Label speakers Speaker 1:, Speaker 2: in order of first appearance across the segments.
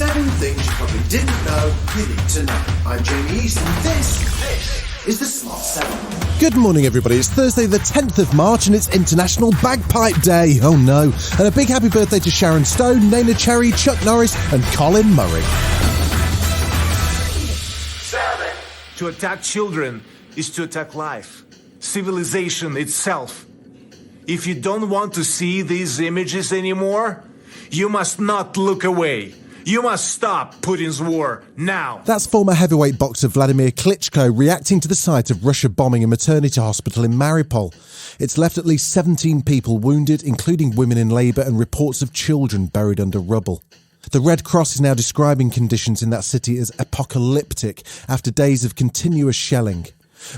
Speaker 1: 7 things you probably didn't know you need to know. I'm Jamie East, and this is the Smart 7.
Speaker 2: Good morning, everybody. It's Thursday the 10th of March and it's International Bagpipe Day. Oh no. And a big happy birthday to Sharon Stone, Naina Cherry, Chuck Norris and Colin Murray.
Speaker 3: 7. To attack children is to attack life, civilization itself. If you don't want to see these images anymore, you must not look away. You must stop Putin's war now.
Speaker 2: That's former heavyweight boxer Vladimir Klitschko reacting to the sight of Russia bombing a maternity hospital in Mariupol. It's left at least 17 people wounded, including women in labour and reports of children buried under rubble. The Red Cross is now describing conditions in that city as apocalyptic after days of continuous shelling.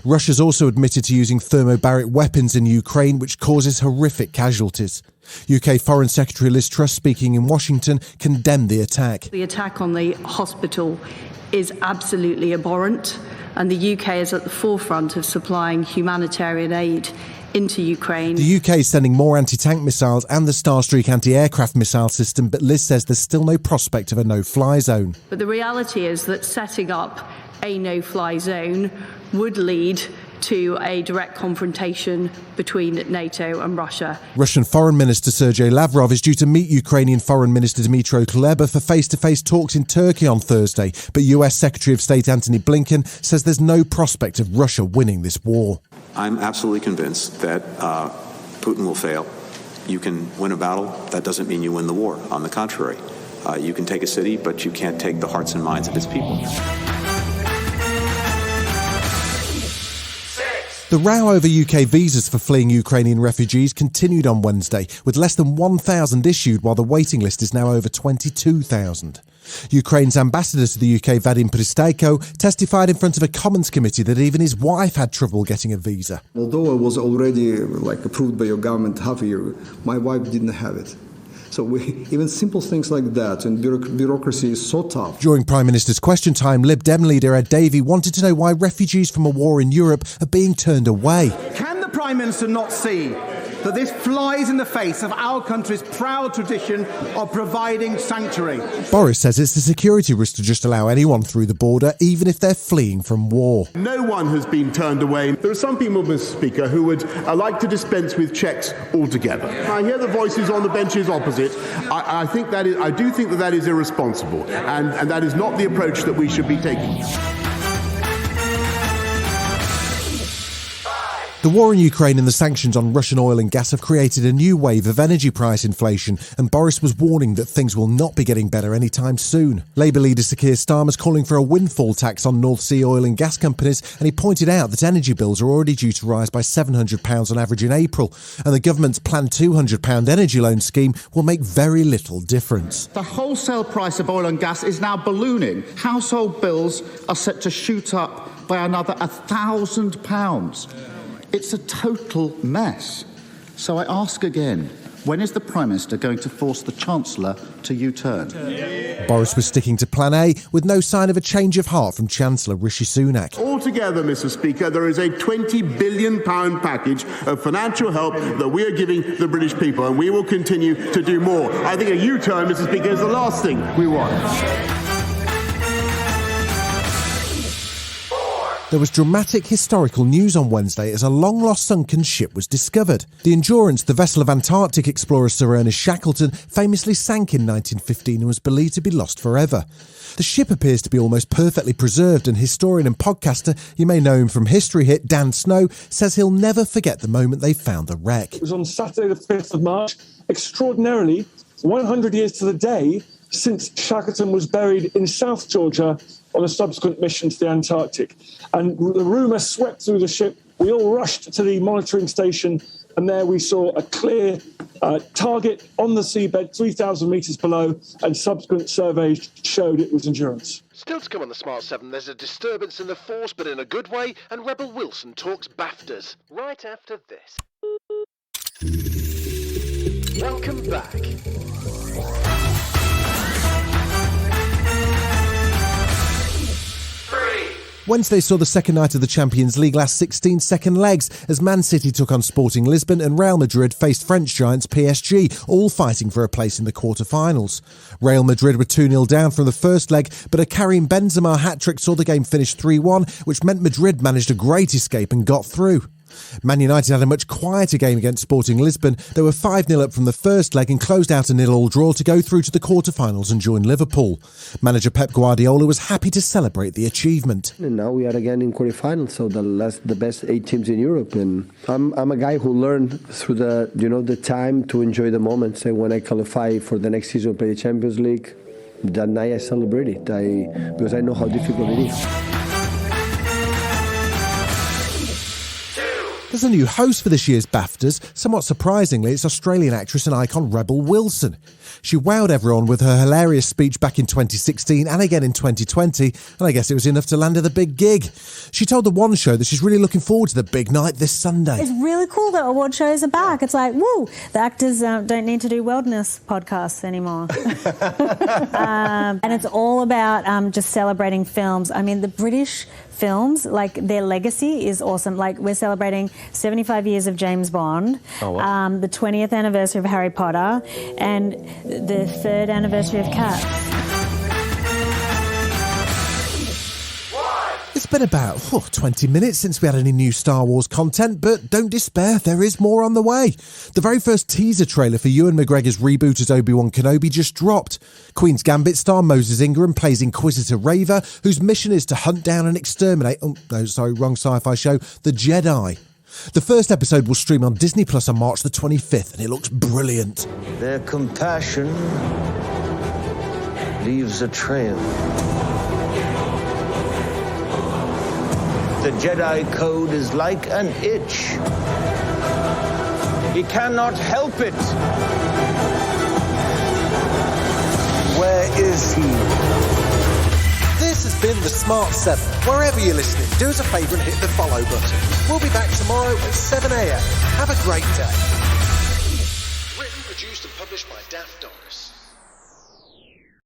Speaker 2: Russia's also admitted to using thermobaric weapons in Ukraine, which causes horrific casualties. UK Foreign Secretary Liz Truss, speaking in Washington, condemned the attack.
Speaker 4: The attack on the hospital is absolutely abhorrent, and the UK is at the forefront of supplying humanitarian aid into Ukraine.
Speaker 2: The UK is sending more anti-tank missiles and the Starstreak anti-aircraft missile system, but Liz says there's still no prospect of a no-fly zone.
Speaker 4: But the reality is that setting up a no-fly zone would lead to a direct confrontation between NATO and Russia.
Speaker 2: Russian Foreign Minister Sergei Lavrov is due to meet Ukrainian Foreign Minister Dmytro Kuleba for face-to-face talks in Turkey on Thursday, but US Secretary of State Antony Blinken says there's no prospect of Russia winning this war.
Speaker 5: I'm absolutely convinced that Putin will fail. You can win a battle. That doesn't mean you win the war. On the contrary, you can take a city, but you can't take the hearts and minds of its people.
Speaker 2: The row over UK visas for fleeing Ukrainian refugees continued on Wednesday, with less than 1,000 issued, while the waiting list is now over 22,000. Ukraine's ambassador to the UK, Vadim Pristaiko, testified in front of a Commons committee that even his wife had trouble getting a visa.
Speaker 6: Although it was already approved by your government half a year, my wife didn't have it. So even simple things like that, and bureaucracy is so tough.
Speaker 2: During Prime Minister's question time, Lib Dem leader Ed Davey wanted to know why refugees from a war in Europe are being turned away.
Speaker 7: Can the Prime Minister not see that this flies in the face of our country's proud tradition of providing sanctuary?
Speaker 2: Boris says it's a security risk to just allow anyone through the border, even if they're fleeing from war.
Speaker 8: No one has been turned away. There are some people, Mr. Speaker, who would like to dispense with checks altogether. I hear the voices on the benches opposite. I do think that is irresponsible, and that is not the approach that we should be taking.
Speaker 2: The war in Ukraine and the sanctions on Russian oil and gas have created a new wave of energy price inflation, and Boris was warning that things will not be getting better anytime soon. Labour leader Sir Keir Starmer's calling for a windfall tax on North Sea oil and gas companies, and he pointed out that energy bills are already due to rise by £700 on average in April, and the government's planned £200 energy loan scheme will make very little difference.
Speaker 9: The wholesale price of oil and gas is now ballooning. Household bills are set to shoot up by another £1,000. It's a total mess. So I ask again, when is the Prime Minister going to force the Chancellor to U-turn?
Speaker 2: Boris was sticking to Plan A, with no sign of a change of heart from Chancellor Rishi Sunak.
Speaker 8: Altogether, Mr. Speaker, there is a £20 billion package of financial help that we are giving the British people, and we will continue to do more. I think a U-turn, Mr. Speaker, is the last thing we want.
Speaker 2: There was dramatic historical news on Wednesday as a long-lost sunken ship was discovered. The Endurance, the vessel of Antarctic explorer Sir Ernest Shackleton, famously sank in 1915 and was believed to be lost forever. The ship appears to be almost perfectly preserved, and historian and podcaster, you may know him from History Hit, Dan Snow, says he'll never forget the moment they found the wreck.
Speaker 10: It was on Saturday the 5th of March, extraordinarily 100 years to the day since Shackleton was buried in South Georgia on a subsequent mission to the Antarctic. And the rumour swept through the ship. We all rushed to the monitoring station, and there we saw a clear target on the seabed 3,000 metres below, and subsequent surveys showed it was Endurance.
Speaker 11: Still to come on the Smart 7, there's a disturbance in the force, but in a good way, and Rebel Wilson talks BAFTAs, right after this. Welcome back.
Speaker 2: Wednesday saw the second night of the Champions League last 16 second legs as Man City took on Sporting Lisbon and Real Madrid faced French giants PSG, all fighting for a place in the quarter-finals. Real Madrid were 2-0 down from the first leg, but a Karim Benzema hat-trick saw the game finish 3-1, which meant Madrid managed a great escape and got through. Man United had a much quieter game against Sporting Lisbon. They were 5-0 up from the first leg and closed out a 0-0 draw to go through to the quarter-finals and join Liverpool. Manager Pep Guardiola was happy to celebrate the achievement.
Speaker 12: And now we are again in quarter-finals, so the best 8 teams in Europe. And I'm a guy who learned through the time to enjoy the moments. And when I qualify for the next season, play the Champions League, that night I celebrate it because I know how difficult it is.
Speaker 2: There's a new host for this year's BAFTAs. Somewhat surprisingly, it's Australian actress and icon Rebel Wilson. She wowed everyone with her hilarious speech back in 2016 and again in 2020, and I guess it was enough to land her the big gig. She told the One Show that she's really looking forward to the big night this Sunday.
Speaker 13: It's really cool that award shows are back. It's like, woo, the actors don't need to do wellness podcasts anymore. And it's all about just celebrating films. I mean, the British films, like their legacy is awesome. Like we're celebrating 75 years of James Bond, the 20th anniversary of Harry Potter, and the 3rd anniversary of Cats.
Speaker 2: It's been about 20 minutes since we had any new Star Wars content, but don't despair, there is more on the way. The very first teaser trailer for Ewan McGregor's reboot as Obi-Wan Kenobi just dropped. Queen's Gambit star Moses Ingram plays Inquisitor Raver, whose mission is to hunt down and exterminate, wrong sci-fi show, the Jedi. The first episode will stream on Disney Plus on March the 25th, and it looks brilliant.
Speaker 14: Their compassion leaves a trail. The Jedi Code is like an itch. He cannot help it. Where is he?
Speaker 2: This has been The Smart 7. Wherever you're listening, do us a favour and hit the follow button. We'll be back tomorrow at 7 a.m. Have a great day.